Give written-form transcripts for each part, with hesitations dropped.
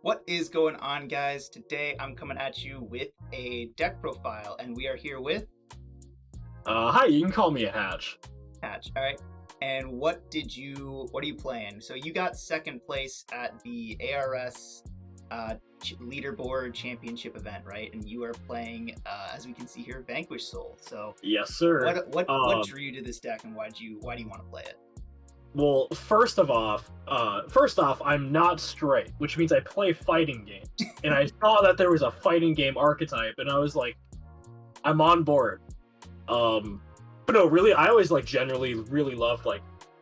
What is going on, guys? Today I'm coming at you with a deck profile, and we are here with Hi, you can call me a Hatch. Hatch. All right. And what are you playing? So you got second place at the ARS leaderboard championship event, right? And you are playing, as we can see here, Vanquish Soul. So Yes, sir. what drew you to this deck, and why do you want to play it? Well, first off, I'm not straight, which means I play fighting games. And I saw that there was a fighting game archetype, and I was like, I'm on board. But no, really, I always generally really loved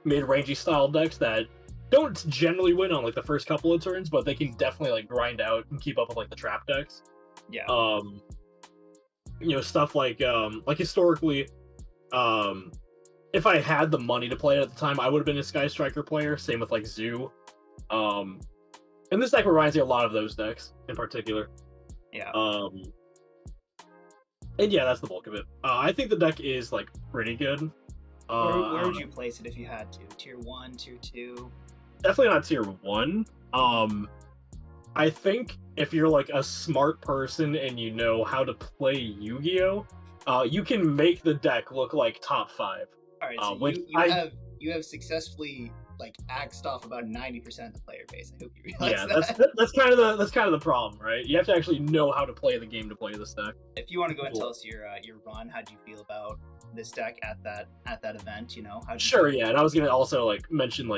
mid-rangey style decks that don't generally win on the first couple of turns, but they can definitely grind out and keep up with the trap decks. Yeah. Stuff like historically, if I had the money to play it at the time, I would have been a Sky Striker player. Same with Zoo. And this deck reminds me a lot of those decks in particular. Yeah. And yeah, that's the bulk of it. I think the deck is pretty good. Where would you place it if you had to? Tier 1, Tier 2? Definitely not Tier 1. I think if you're a smart person and you know how to play Yu-Gi-Oh, you can make the deck look like top 5. All right, so you have successfully axed off about 90% of the player base. I hope you realize that. that's kind of the problem, right? You have to actually know how to play the game to play this deck. If you want to go and tell us your run, how do you feel about this deck at that event? Sure, yeah, and I was gonna also mention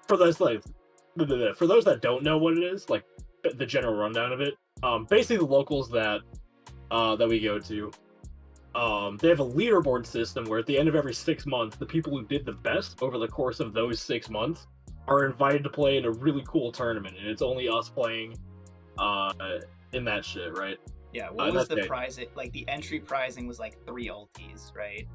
for those for those that don't know what it is, the general rundown of it. Basically the locals that we go to. They have a leaderboard system where at the end of every 6 months, the people who did the best over the course of those 6 months are invited to play in a really cool tournament, and it's only us playing in that shit, right? Yeah, what was the prize? The entry pricing was 3 ultis, right?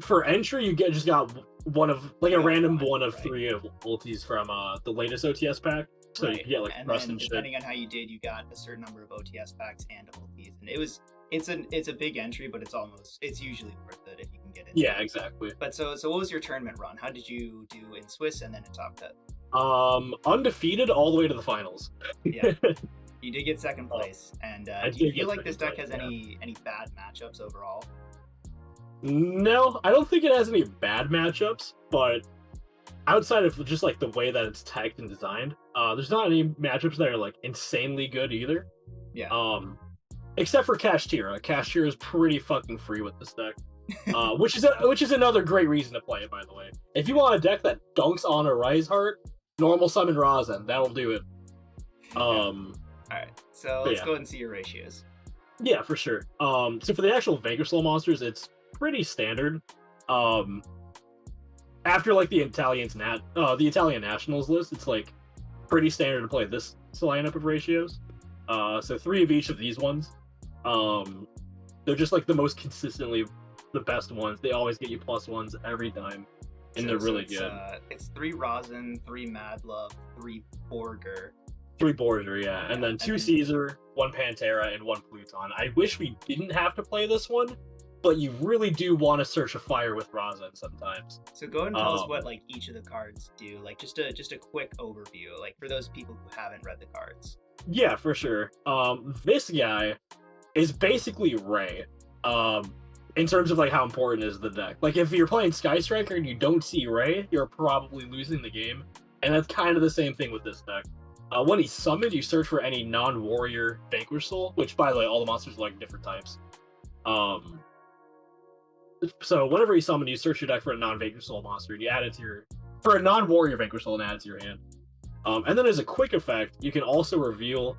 For entry, you just got one of a random one of right. 3 of ultis from the latest OTS pack. So right. you get and Rust then and shit. Depending on how you did, you got a certain number of OTS packs and ultis, and it's a big entry, but it's usually worth it if you can get it. Yeah, exactly. But so what was your tournament run? How did you do in Swiss and then in Top Cut? Undefeated all the way to the finals. Yeah, you did get second place, and do you feel like this deck has any bad matchups overall? No, I don't think it has any bad matchups, but outside of just the way that it's tagged and designed, there's not any matchups that are insanely good either. Yeah. Except for Kashtira. Kashtira is pretty fucking free with this deck, which is another great reason to play it. By the way, if you want a deck that dunks on a Rise Heart, normal summon Razen, that'll do it. All right, so let's go ahead and see your ratios. Yeah, for sure. So for the actual Vanquish Soul monsters, it's pretty standard. After the Italian Nationals list, it's pretty standard to play this lineup of ratios. So 3 of each of these ones. They're just the most consistently the best ones. They always get you +1s every time, and they're really good. It's 3 Rosin, 3 Madlove, 3 Borger. 3 Borger, yeah, and then 2 Caesar, 1 Pantera, and 1 Pluton. I wish we didn't have to play this one, but you really do want to search a fire with Razen sometimes. So go ahead and tell us what each of the cards do, just a quick overview, for those people who haven't read the cards. Yeah, for sure. This guy is basically Ray. In terms of how important is the deck. If you're playing Sky Striker and you don't see Ray, you're probably losing the game. And that's kind of the same thing with this deck. When he's summoned, you search for any non-warrior Vanquish Soul, which by the way, all the monsters are different types. So whenever you summon, you search your deck for a non-Vanquish Soul monster, and you add it to for a non-warrior Vanquish Soul and add it to your hand. And then as a quick effect, you can also reveal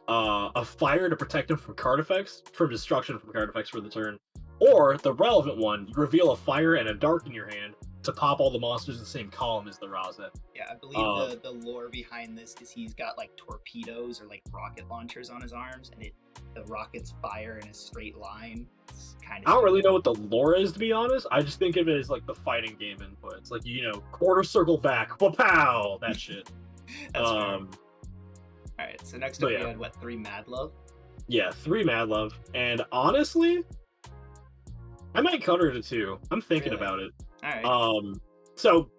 a fire to protect him from card effects, from destruction from card effects for the turn. Or, the relevant one, you reveal a fire and a dark in your hand to pop all the monsters in the same column as the Razen. Yeah, I believe the lore behind this is he's got torpedoes or rocket launchers on his arms, and the rockets fire in a straight line. It's kind of. I don't really know what the lore is, to be honest. I just think of it as the fighting game input. It's quarter circle back, pow, that shit. That's fair. Alright, so next up we had 3 Madlove? Yeah, 3 Madlove, and honestly, I might cut her to 2. I'm thinking about it. Alright. So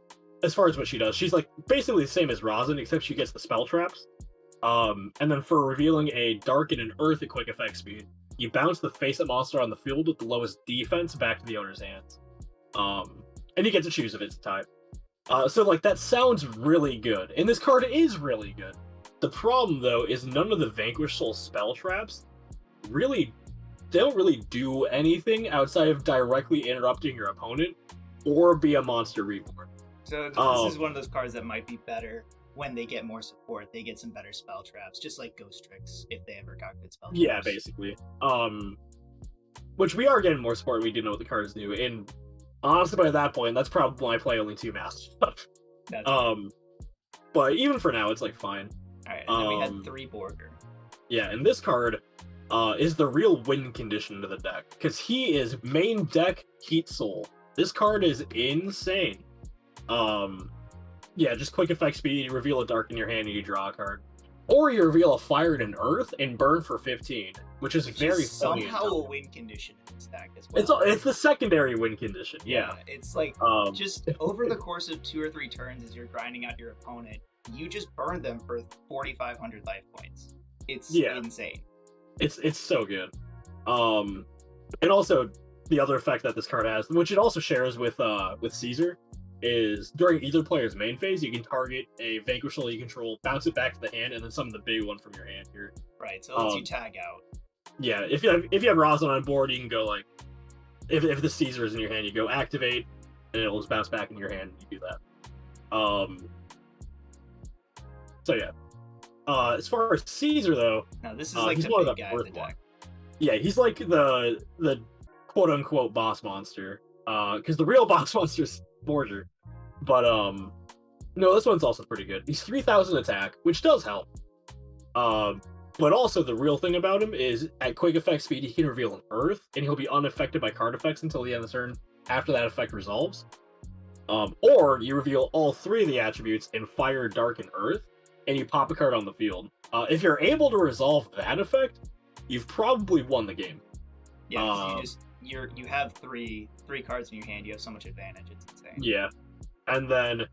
as far as what she does, she's like basically the same as Rosin, except she gets the spell traps. And then for revealing a dark and an earth at quick effect speed, you bounce the face-up monster on the field with the lowest defense back to the owner's hands. And you get to choose if it's a type. So like that sounds really good, and this card is really good. The problem though is none of the Vanquish Soul spell traps really, they don't really do anything outside of directly interrupting your opponent or be a monster reborn. So this is one of those cards that might be better when they get more support. They get some better spell traps, just like Ghost Tricks, if they ever got good spell traps. Yeah, basically. Which we are getting more support. We do know what the cards do, and honestly, by that point, that's probably why I play only 2 master stuff. But even for now, it's like fine. All right, and then we had 3 Borger. Yeah, and this card is the real win condition to the deck, because he is main deck Heat Soul. This card is insane. Yeah, just quick effect speed, you reveal a dark in your hand and you draw a card. Or you reveal a fire and an earth and burn for 15, which is very funny. Somehow a win condition in this deck as well. It's the secondary win condition, yeah. It's like, just over the course of 2 or 3 turns as you're grinding out your opponent, you just burn them for 4,500 life points. It's insane. It's so good. And also, the other effect that this card has, which it also shares with Caesar, is during either player's main phase, you can target a Vanquish Soul you control, bounce it back to the hand, and then summon the big one from your hand here. Right, so it lets you tag out. Yeah, if you have Rosin on board, you can go like, if the Caesar is in your hand, you go activate, and it'll just bounce back in your hand, and you do that. So yeah. As far as Caesar though, no, this is like the big guy in the deck. Yeah, he's like the quote unquote boss monster. Because the real boss monster is Borger. But no, this one's also pretty good. He's 3,000 attack, which does help. But also the real thing about him is at quick effect speed, he can reveal an earth, and he'll be unaffected by card effects until the end of the turn after that effect resolves. Or you reveal all 3 of the attributes in fire, dark, and earth, and you pop a card on the field. If you're able to resolve that effect, you've probably won the game. Yeah, you have three cards in your hand. You have so much advantage. It's insane. Yeah, and then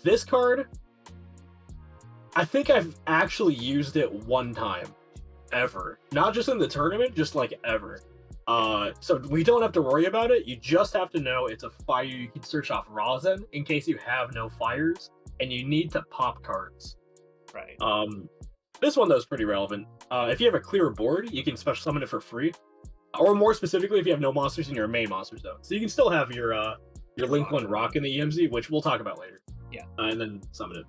this card, I think I've actually used it 1 time, ever. Not just in the tournament, just like ever. So we don't have to worry about it. You just have to know it's a fire. You can search off Rosin in case you have no fires, and you need to pop cards. Right. This one though is pretty relevant. If you have a clear board, you can special summon it for free. Or more specifically, if you have no monsters in your main monster zone. So you can still have your Link 1 Rock in the EMZ, which we'll talk about later. Yeah. And then summon it.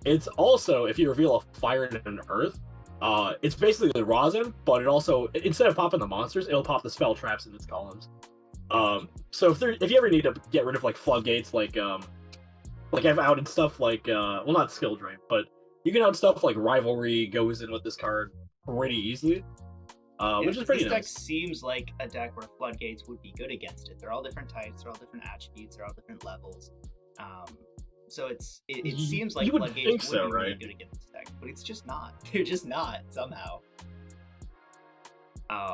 It's also, if you reveal a fire and an earth, it's basically the Rosin, but it also, instead of popping the monsters, it'll pop the spell traps in its columns. So if you ever need to get rid of like floodgates, like I've outed stuff like, well, not skill drain, but you can out stuff like Rivalry goes in with this card pretty easily. Which is pretty nice. This deck seems like a deck where floodgates would be good against it. They're all different types, they're all different attributes, they're all different levels. So it seems like floodgates would be really good against this deck, but it's just not. They're just not somehow.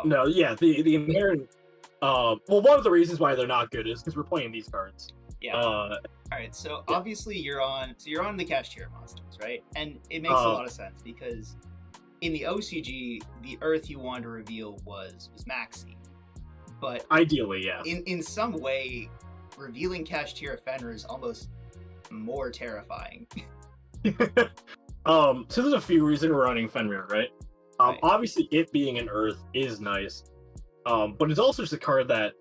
No, yeah, the inherent. Well, one of the reasons why they're not good is because we're playing these cards. Yeah. All right. So obviously you're on the Cashier monsters, right? And it makes a lot of sense because in the OCG, the Earth you wanted to reveal was Maxi, but ideally, yeah. In some way, revealing Cashier Fenrir is almost more terrifying. So there's a few reasons we're running Fenrir, right? Right. Obviously, it being an Earth is nice, but it's also just a card that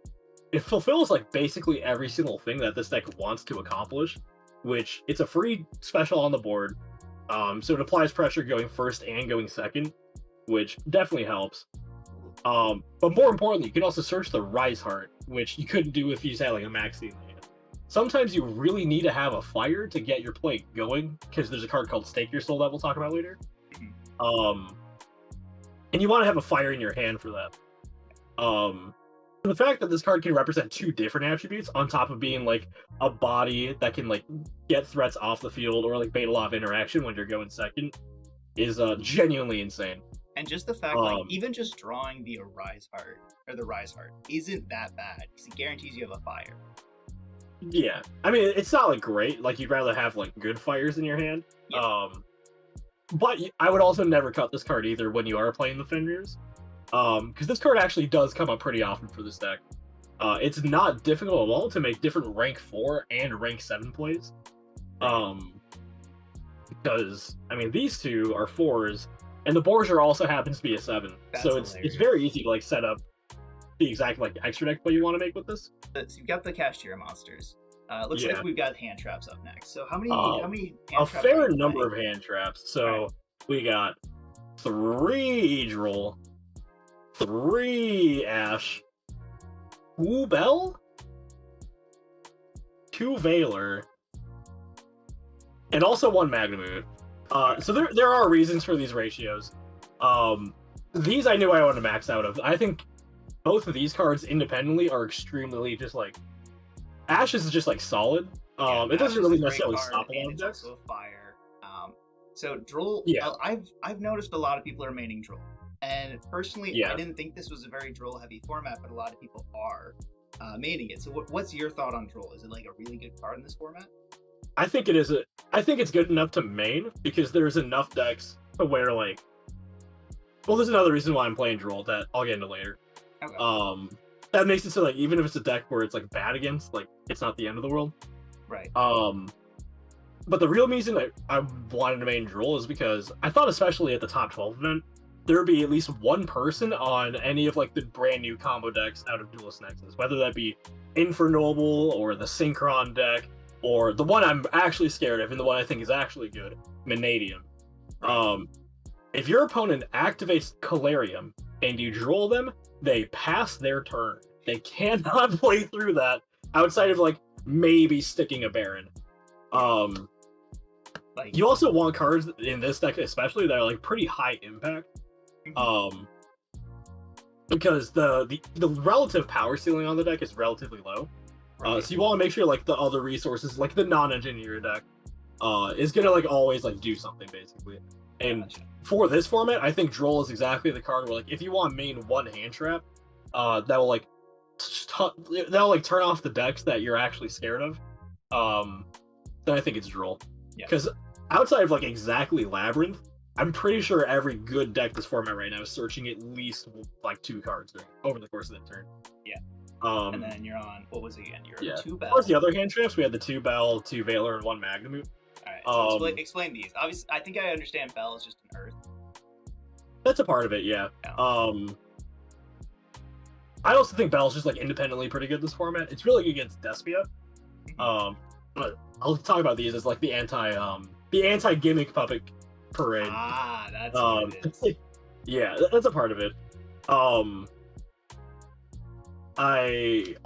it fulfills like basically every single thing that this deck wants to accomplish. Which it's a free special on the board. So it applies pressure going first and going second, which definitely helps. But more importantly, you can also search the Rise Heart, which you couldn't do if you just had like a Maxi in the hand. Sometimes you really need to have a fire to get your play going, because there's a card called Stake Your Soul that we'll talk about later. And you want to have a fire in your hand for that. The fact that this card can represent 2 different attributes on top of being like a body that can like get threats off the field or like bait a lot of interaction when you're going second is genuinely insane. And just the fact like even just drawing the Rise Heart isn't that bad because it guarantees you have a fire. Yeah, I mean, it's not like great. Like you'd rather have like good fires in your hand. Yeah. But I would also never cut this card either when you are playing the Fenrir's. Because this card actually does come up pretty often for this deck. It's not difficult at all to make different rank 4 and rank 7 plays. Because I mean these two are 4s, and the Borgia also happens to be a 7. That's so it's very easy to like set up the exact like extra deck play you want to make with this. So you've got the Cashier monsters. Looks Yeah. like we've got hand traps up next. So how many hand A traps fair are you number playing? of hand traps. So Alright. we got 3 Droll, 3 Ash, 2 Bell, 2 Veiler, and also 1 Magnamute. So there are reasons for these ratios. These I knew I wanted to max out of. I think both of these cards independently are extremely just like Ash is just like solid. Yeah, It doesn't Ash really is a great necessarily card, stop a lot and of it's decks. also a fire. So Droll, Yeah. I've noticed a lot of people are maining Droll, and personally, Yeah. I didn't think this was a very Droll heavy format, but a lot of people are maining it. So what's your thought on Droll? Is it like a really good card in this format? I think it is I think it's good enough to main because there's enough decks to where like. Well, there's another reason why I'm playing Droll that I'll get into later. Okay. That makes it so like even if it's a deck where it's like bad against, like it's not the end of the world. Right. But the real reason I wanted to main Droll is because I thought, especially at the top 12 event, there would be at least one person on any of like the brand new combo decks out of Duelist Nexus, whether that be Infernoble or the Synchron deck, or the one I'm actually scared of and the one I think is actually good, Manadium. If your opponent activates Calarium and you Droll them, they pass their turn. They cannot play through that outside of like maybe sticking a Baron. Like You also want cards in this deck, especially that are like pretty high impact. Because the relative power ceiling on the deck is relatively low. So you want to make sure like the other resources, like the non-engineer deck, is gonna like always like do something basically. And for this format, I think Droll is exactly the card where like if you want main 1 hand trap, that will like that'll like turn off the decks that you're actually scared of. Then I think it's Droll. Because outside of like exactly Labyrinth, I'm pretty sure every good deck this format right now is searching at least like 2 cards over the course of the turn. Yeah. And then you're on, what was it again? You're 2 Bell. As far as the other hand traps, we had the 2 Bell, 2 Veiler, and 1 Magnamute. Alright, so explain these. Obviously, I think I understand Bell is just an Earth. That's a part of it, yeah. I also think Bell's just like independently pretty good this format. It's really good against Despia. But I'll talk about these as like the anti gimmick puppet parade. That's what it is. Yeah, that's a part of it. I'll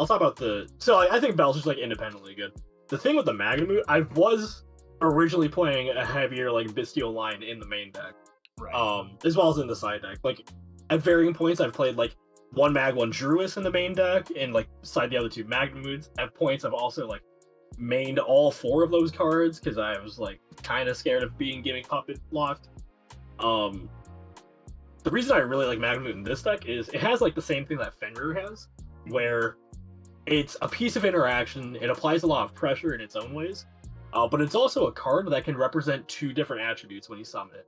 talk about I think Bell's just like independently good. The thing with the Magnamute, I was originally playing a heavier like Bestial line in the main deck. Right. As well as in the side deck. Like at varying points I've played like 1 Mag, 1 Druis in the main deck, and like beside the other 2 Magnamutes. At points I've also like mained all 4 of those cards because I was like kind of scared of being gimmick puppet locked. The reason I really like Magnamute in this deck is it has like the same thing that Fenrir has, where it's a piece of interaction, it applies a lot of pressure in its own ways, but it's also a card that can represent 2 different attributes when you summon it.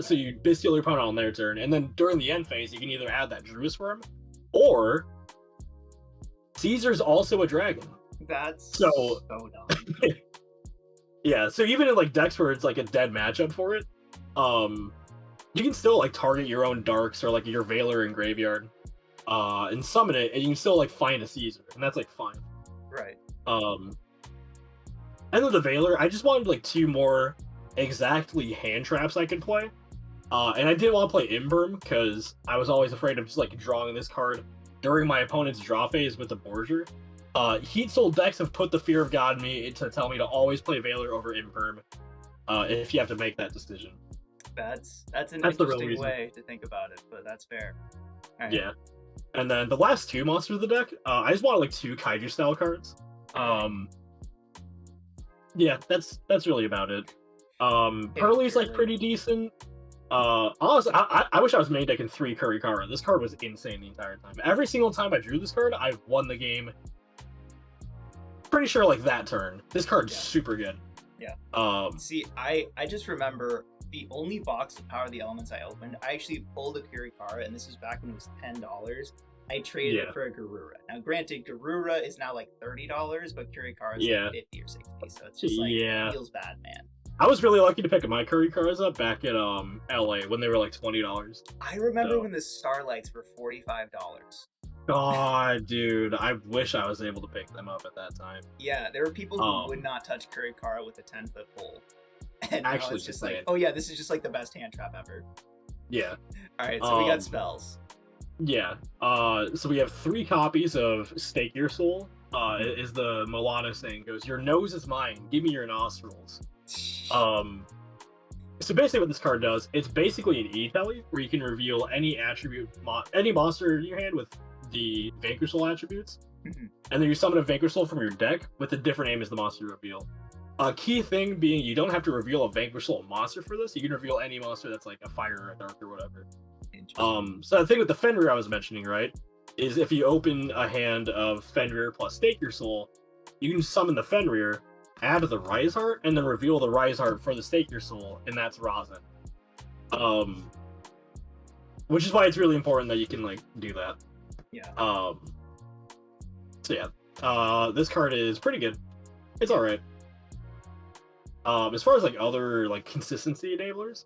So you Bestial your opponent on their turn, and then during the end phase, you can either add that Druis Worm, or Caesar's also a dragon. That's so dumb. Yeah, so even in like decks where it's like a dead matchup for it, you can still like target your own Darks or like your Veiler in graveyard, and summon it, and you can still like find a Caesar, and that's like fine. Right. And then the Veiler, I just wanted like 2 more exactly hand traps I could play. And I didn't want to play Imberm because I was always afraid of just like drawing this card during my opponent's draw phase with the Borgia. Heat Soul decks have put the fear of God in me to tell me to always play Veiler over Imperm if you have to make that decision. That's an interesting way to think about it, but that's fair. Right. Yeah. And then the last 2 monsters of the deck, I just wanted like 2 Kaiju style cards. Yeah, that's really about it. Pearly's like pretty decent. Honestly, I wish I was main decking 3 Kurikara. This card was insane the entire time. Every single time I drew this card, I won the game pretty sure like that turn. This card's super good. Yeah. See, I just remember the only box of Power of the Elements I opened, I actually pulled a Kurikara, and this is back when it was $10. I traded it for a Garura. Now, granted, Garura is now like $30, but Kurikara is like 50 or 60, so it's just like, it feels bad, man. I was really lucky to pick my Kurikaras up back at LA when they were like $20. I remember when the Starlights were $45. God, dude, I wish I was able to pick them up at that time. Yeah, there were people who would not touch Kurikara with a 10-foot pole. And actually, now it's just like, oh yeah, this is just like the best hand trap ever. Yeah. Alright, so we got spells. Yeah. So we have 3 copies of Stake Your Soul. Is the Milano saying goes, your nose is mine, give me your nostrils. So basically what this card does, it's basically an E-Telly, where you can reveal any attribute, any monster in your hand with the Vanquish Soul attributes, and then you summon a Vanquish Soul from your deck with a different name as the monster you reveal. A key thing being you don't have to reveal a Vanquish Soul monster for this, you can reveal any monster that's like a fire or a dark or whatever. So the thing with the Fenrir I was mentioning, right, is if you open a hand of Fenrir plus Stake Your Soul, you can summon the Fenrir, add the Rise Heart, and then reveal the Rise Heart for the Stake Your Soul, and that's Rosin. Which is why it's really important that you can like do that. Yeah. So yeah, this card is pretty good. It's all right. As far as like other like consistency enablers,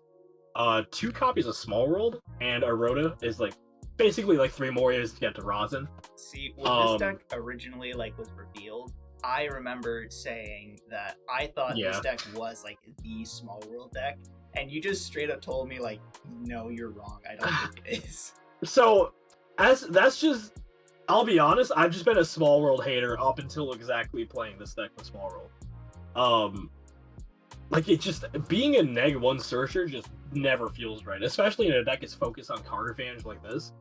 2 copies of Small World and Aroda is like basically like 3 more ways to get to Rosin. See, when this deck originally like was revealed, I remember saying that I thought this deck was like the Small World deck, and you just straight up told me like, no, you're wrong. I don't think it is. So that's just, I'll be honest, I've just been a Small World hater up until exactly playing this deck with Small World. Like it just being a -1 searcher just never feels right, especially in a deck that's focused on card advantage like this.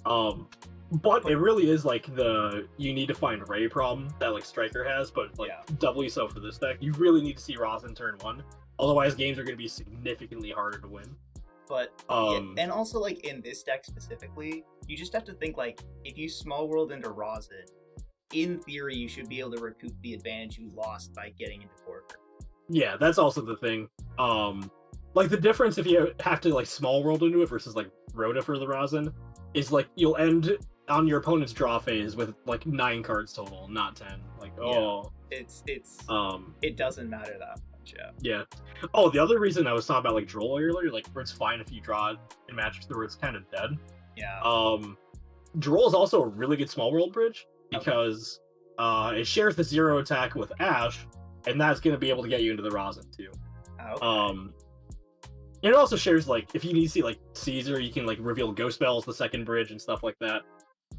But it really is like you need to find Ray problem that like Striker has, but like doubly so for this deck. You really need to see Rosin turn 1, otherwise games are going to be significantly harder to win. But and also like in this deck specifically, you just have to think like if you Small World into Rosin, in theory you should be able to recoup the advantage you lost by getting into Porker. Yeah, that's also the thing. Like the difference if you have to like Small World into it versus like Rhoda for the Rosin is like you'll end on your opponent's draw phase with like 9 cards total, not 10. Like it doesn't matter that much. Yeah. Oh, the other reason I was talking about like Droll earlier, like where it's fine if you draw it in matchups where it's kind of dead. Yeah. Droll is also a really good Small World bridge because it shares the 0 attack with Ash, and that's going to be able to get you into the Rosin too. It also shares like if you need to see like Caesar, you can like reveal Ghost Spells, the second bridge, and stuff like that.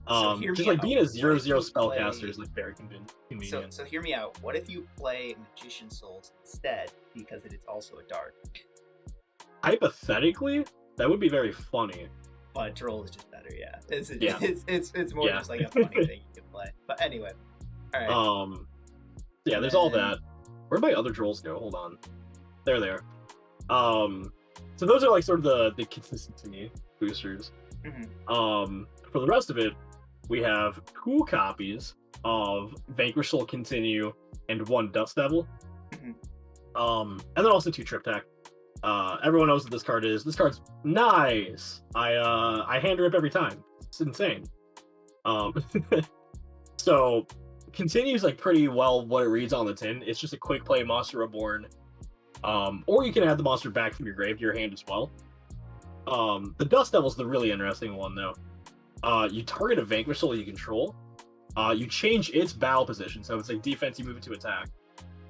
Just like being a 0/0 spellcaster is like very convenient. So hear me out. What if you play Magician Souls instead because it is also a dark? Hypothetically, that would be very funny. But Droll is just better, yeah. It's more just like a funny thing you can play. But anyway, all right. Yeah, there's all that. Where'd my other Drolls go? Hold on. There they are. So those are like sort of the consistency boosters. For the rest of it, we have 2 copies of Vanquish Soul Continue and 1 Dust Devil. And then also 2 Triptych. Everyone knows what this card is. This card's nice. I hand rip every time. It's insane. So Continue's like pretty well what it reads on the tin. It's just a quick play Monster Reborn. Or you can add the monster back from your grave to your hand as well. The Dust Devil's the really interesting one though. You target a Vanquish Soul you control. You change its battle position, so it's like defense, you move it to attack.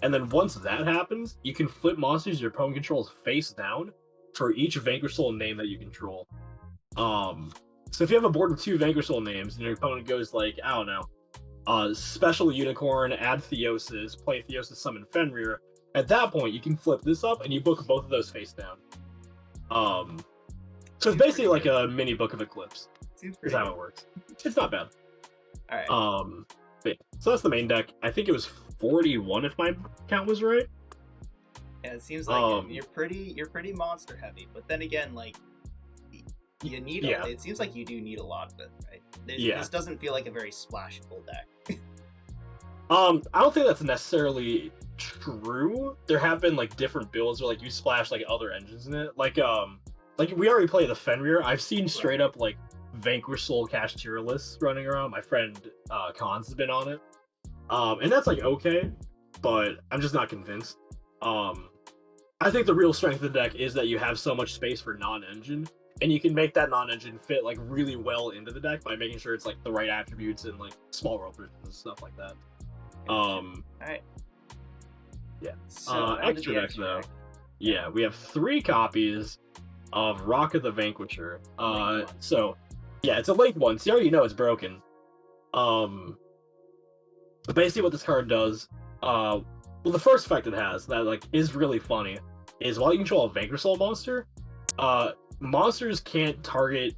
And then once that happens, you can flip monsters your opponent controls face down for each Vanquish Soul name that you control. So if you have a board with 2 Vanquish Soul names, and your opponent goes like, I don't know, Special Unicorn, add Theosis, play Theosis, summon Fenrir, at that point you can flip this up and you book both of those face down. So it's basically like a mini Book of Eclipse. Is how it works. It's not bad. Alright. So that's the main deck. I think it was 41 if my count was right. Yeah, it seems like you're pretty monster heavy, but then again, like you need it seems like you do need a lot of it, right? This doesn't feel like a very splashable deck. I don't think that's necessarily true. There have been like different builds where like you splash like other engines in it. Like we already play the Fenrir. I've seen straight up like Vanquish Soul Cash tier lists running around. My friend Cons has been on it. And that's like okay, but I'm just not convinced. I think the real strength of the deck is that you have so much space for non-engine, and you can make that non-engine fit like really well into the deck by making sure it's like the right attributes and like small world versions and stuff like that. Alright. Yeah. So Extra deck though. Yeah, we have 3 copies of Rock of the Vanquisher. So yeah, it's a late one, so you already know it's broken. Basically what this card does, well, the first effect it has that like is really funny is while you control a Vanquish Soul monster, monsters can't target.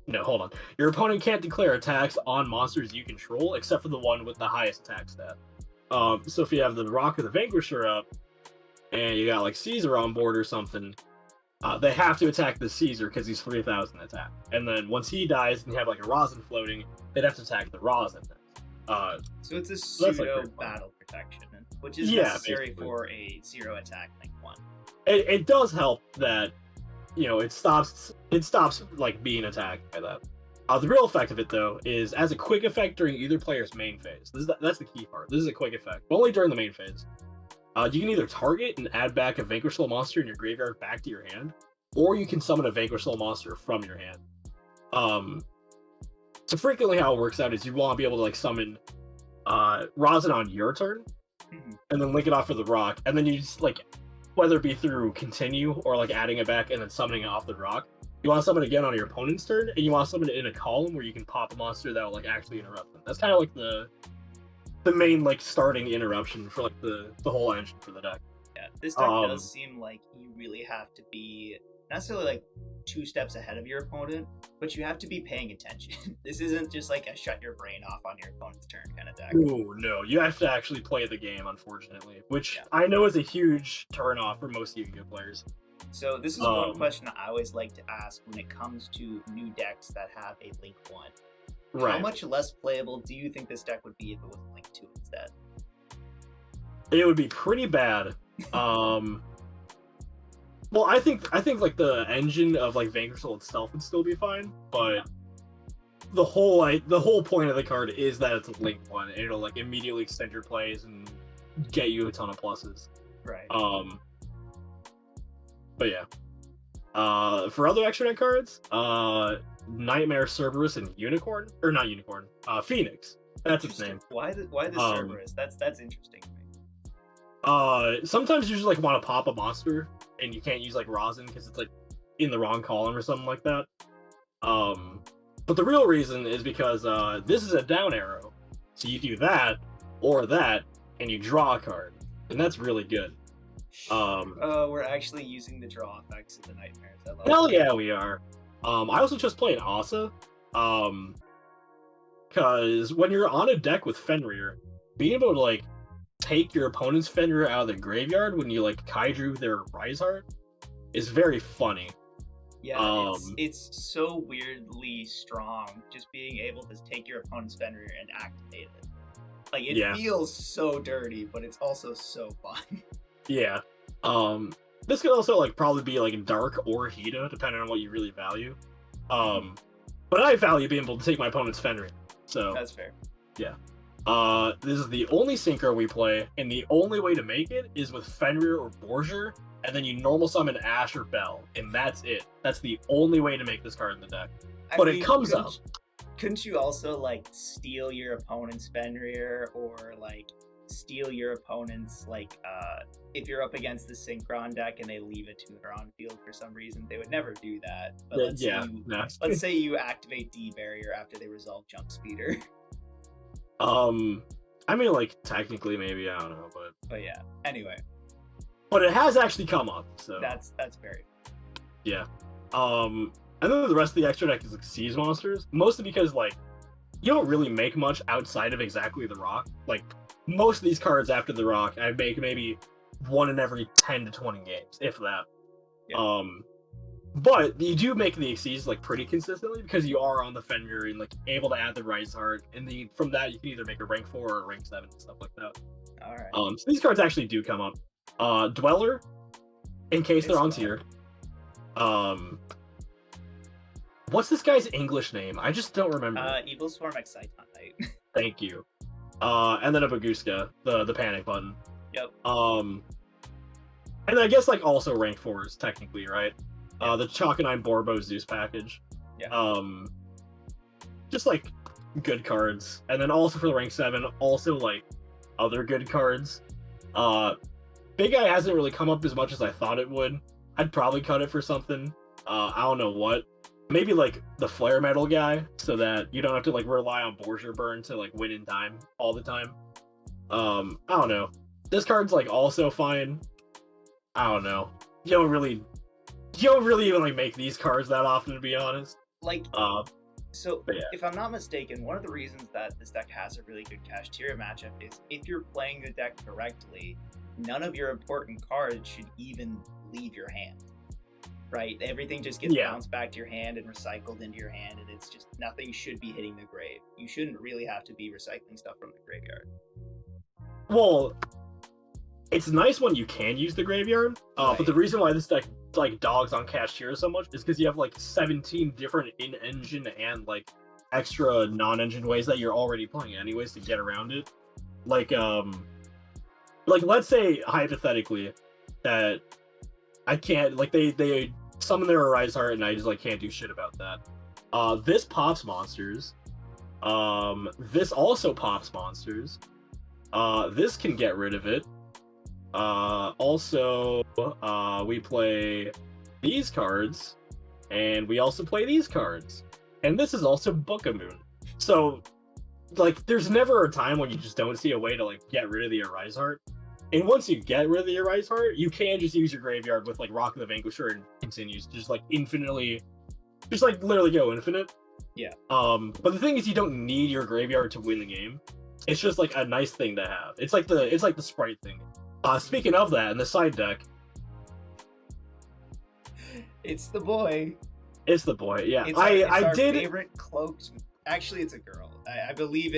No, hold on. Your opponent can't declare attacks on monsters you control except for the one with the highest attack stat. So if you have the Rock of the Vanquisher up, and you got like Caesar on board or something, they have to attack the Caesar because he's 3,000 attack. And then once he dies and you have like a Rosin floating, they'd have to attack the Rosin. So it's a pseudo like battle protection, which is yeah, necessary basically. for a 0 attack link 1. It does help that, you know, it stops like being attacked by that. The real effect of it though is as a quick effect during either player's main phase. That's the key part. This is a quick effect, but only during the main phase. You can either target and add back a Vanquish Soul monster in your graveyard back to your hand, or you can summon a Vanquish Soul monster from your hand. So frequently how it works out is you want to be able to like summon Rosin on your turn, and then link it off for the rock, and then you just like, whether it be through continue or like adding it back and then summoning it off the rock, you want to summon it again on your opponent's turn, and you want to summon it in a column where you can pop a monster that will like actually interrupt them. That's kind of like the main like starting interruption for like the whole engine for the deck. Yeah, this deck does seem like you really have to be not necessarily like 2 steps ahead of your opponent, but you have to be paying attention. This isn't just like a shut your brain off on your opponent's turn kind of deck. Oh no, you have to actually play the game, unfortunately, which I know is a huge turn off for most Yu-Gi-Oh players. So this is one question I always like to ask when it comes to new decks that have a Link 1. Right. How much less playable do you think this deck would be if it was Link 2 instead? It would be pretty bad. Well, I think like the engine of like Vanquish Soul itself would still be fine, but the whole point of the card is that it's a Link 1, and it'll like immediately extend your plays and get you a ton of pluses. Right. But yeah. For other extra deck cards, Nightmare, Cerberus, and Unicorn, or not Unicorn, Phoenix. That's its name. Why the Cerberus? That's interesting to me. Sometimes you just like want to pop a monster and you can't use like Rosin because it's like in the wrong column or something like that. But the real reason is because this is a down arrow, so you do that or that and you draw a card, and that's really good. We're actually using the draw effects of the Nightmares. Hell yeah, we are. I also just play an Asa, because when you're on a deck with Fenrir, being able to like take your opponent's Fenrir out of the graveyard when you like Kaiju their Rise Heart is very funny. Yeah, it's so weirdly strong, just being able to take your opponent's Fenrir and activate it. Like, it feels so dirty, but it's also so fun. Yeah. This could also like probably be like Dark or Hida, depending on what you really value. But I value being able to take my opponent's Fenrir. So that's fair. Yeah. This is the only synchro we play, and the only way to make it is with Fenrir or Borgia, and then you normal summon Ash or Bell, and that's it. That's the only way to make this card in the deck. But it comes up. Couldn't you also like steal your opponent's Fenrir, or like steal your opponent's like if you're up against the Synchron deck and they leave a tuner on field for some reason? They would never do that. But let's say you activate D Barrier after they resolve Jump Speeder. I mean, like, technically, maybe, I don't know, but yeah, anyway. But it has actually come up, so. That's very. Yeah. And then the rest of the extra deck is, like, Siege monsters, mostly because, like, you don't really make much outside of exactly the rock. Like, most of these cards after the rock, I make maybe 1 in every 10 to 20 games, if that. Yeah. But you do make the exceeds like pretty consistently because you are on the Fender and like able to add the Rise Heart, and from that you can either make a rank 4 or a rank 7 and stuff like that. All right. So these cards actually do come up. Dweller, in case they're on It's tier. What's this guy's English name? I just don't remember. Evil Swarm Excitonite. Thank you. And then a Baguska, the panic button. Yep. And I guess like also rank 4s technically, right? The Chalkanine Borbo Zeus package. Yeah. Just like good cards, and then also for the rank 7, also like other good cards. Big Guy hasn't really come up as much as I thought it would. I'd probably cut it for something. I don't know what. Maybe like the Flare Metal guy, so that you don't have to like rely on Borgia Burn to like win in time all the time. I don't know. This card's like also fine. I don't know. You don't really even like make these cards that often, to be honest. Like, so yeah. if I'm not mistaken, one of the reasons that this deck has a really good Kashtira matchup is if you're playing the deck correctly, none of your important cards should even leave your hand. Right? Everything just gets bounced back to your hand and recycled into your hand, and it's just nothing should be hitting the grave. You shouldn't really have to be recycling stuff from the graveyard. Well, it's nice when you can use the graveyard, Right. but the reason why this deck like dogs on Kashtira so much is because you have like 17 different in-engine and like extra non-engine ways that you're already playing anyways to get around it. Like let's say hypothetically that I can't like they summon their Arise Heart and I just like can't do shit about that. This pops monsters. This also pops monsters. This can get rid of it. Also, we play these cards, and we also play these cards. And this is also Book of Moon. So, like, there's never a time when you just don't see a way to, like, get rid of the Arise Heart. And once you get rid of the Arise Heart, you can just use your graveyard with, like, Rock of the Vanquisher and continues to just, like, infinitely, just, like, literally go infinite. Yeah. But the thing is, you don't need your graveyard to win the game. It's just, like, a nice thing to have. It's like the Sprite thing. Speaking of that, in the side deck, it's the boy. It's the boy. Yeah, It's I our did. favorite cloaked. Actually, it's a girl. I believe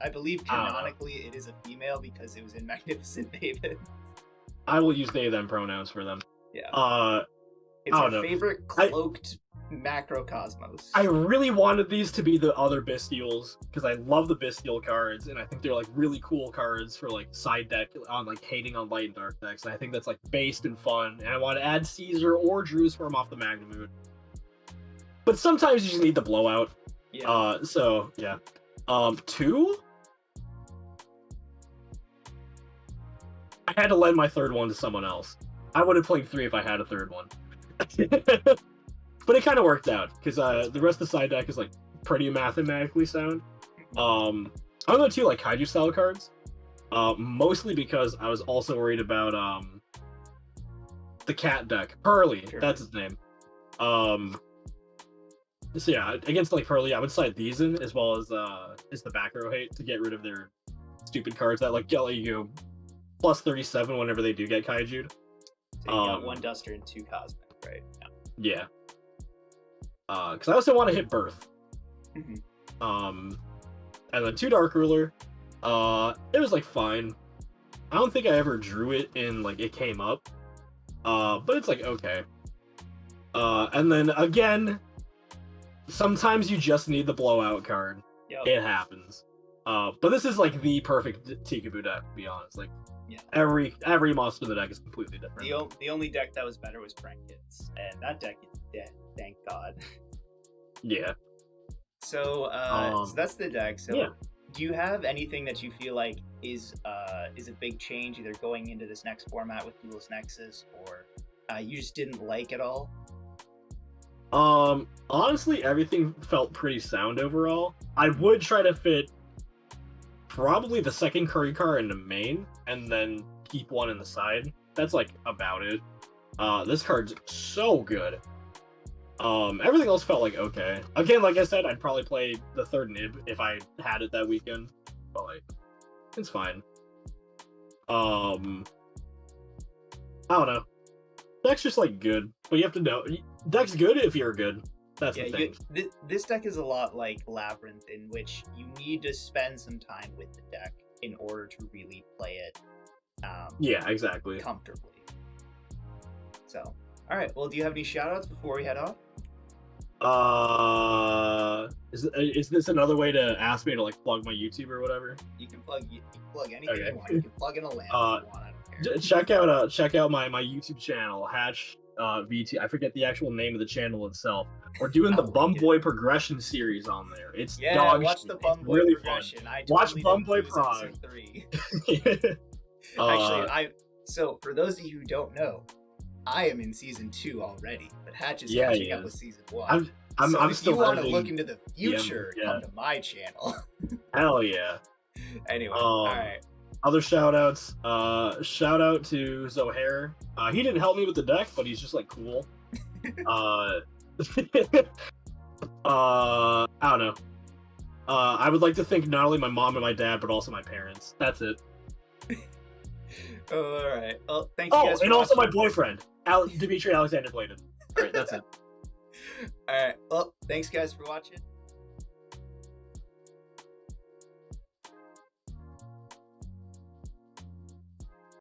I believe canonically it is a female because it was in Magnificent Maven. I will use they them pronouns for them. Yeah. It's I our don't know. favorite cloaked macrocosmos. I really wanted these to be the other Bestials because I love the Bestial cards, and I think they're like really cool cards for like side deck on like hating on light and dark decks. And I think that's like based and fun. And I want to add Caesar or Drewsform off the Magnamute. But sometimes you just need the blowout. Yeah. So yeah. 2. I had to lend my third one to someone else. I would have played 3 if I had a third one. But it kind of worked out because the rest of the side deck is like pretty mathematically sound. I'm going to like Kaiju style cards, mostly because I was also worried about the cat deck. Pearly, Sure. That's his name. So yeah, against like Pearly, I would side these in as well as the back row hate to get rid of their stupid cards that like get you plus 37 whenever they do get Kaiju'd. So you got 1 Duster and 2 Cosmic, right? Yeah. Because I also want to hit Birth. Mm-hmm. And then 2 Dark Ruler. It was like fine. I don't think I ever drew it in like it came up. But it's like okay. And then again, sometimes you just need the blowout card. Yep. It happens. But this is like the perfect Tikaboo deck, to be honest. Like Yeah. every monster in the deck is completely different. The only deck that was better was Frankets, and that deck is dead. Thank God. Yeah. So, so that's the deck. So, yeah. Do you have anything that you feel like is a big change, either going into this next format with Duelist Nexus, or you just didn't like at all? Honestly, everything felt pretty sound overall. I would try to fit probably the second Curry car in the main, and then keep one in the side. That's like about it. This card's so good. Everything else felt like okay. Again, like I said, I'd probably play the third nib if I had it that weekend, but like, it's fine. I don't know. Deck's just like good, but you have to know Deck's good if you're good. That's the thing. This deck is a lot like Labyrinth, in which you need to spend some time with the deck in order to really play it. Yeah, exactly. Comfortably. So, all right. Well, do you have any shoutouts before we head off? Is this another way to ask me to like plug my YouTube or whatever? You can plug anything you want. You can plug in a lamp if you want. I don't care. Check out my YouTube channel, Hatch VT. I forget the actual name of the channel itself. We're doing the Bum Boy progression series on there. It's dog watch shit. the Bum Boy really progression. Fun. I watch totally Bum Boy lose Prog. in Season 3. Actually, so for those of you who don't know, I am in Season 2 already, but Hatch is catching up with Season 1. I'm if still you want to look into the future, yeah. come to my channel. Hell yeah. Anyway, all right. Other shout outs. Shout out to Zohair. He didn't help me with the deck, but he's just like cool. I don't know. I would like to thank not only my mom and my dad, but also my parents. That's it. All right. Well, thank you guys for and also watching. my boyfriend, Dimitri Alexander Bladon. All right, that's it. All right. Well, thanks guys for watching.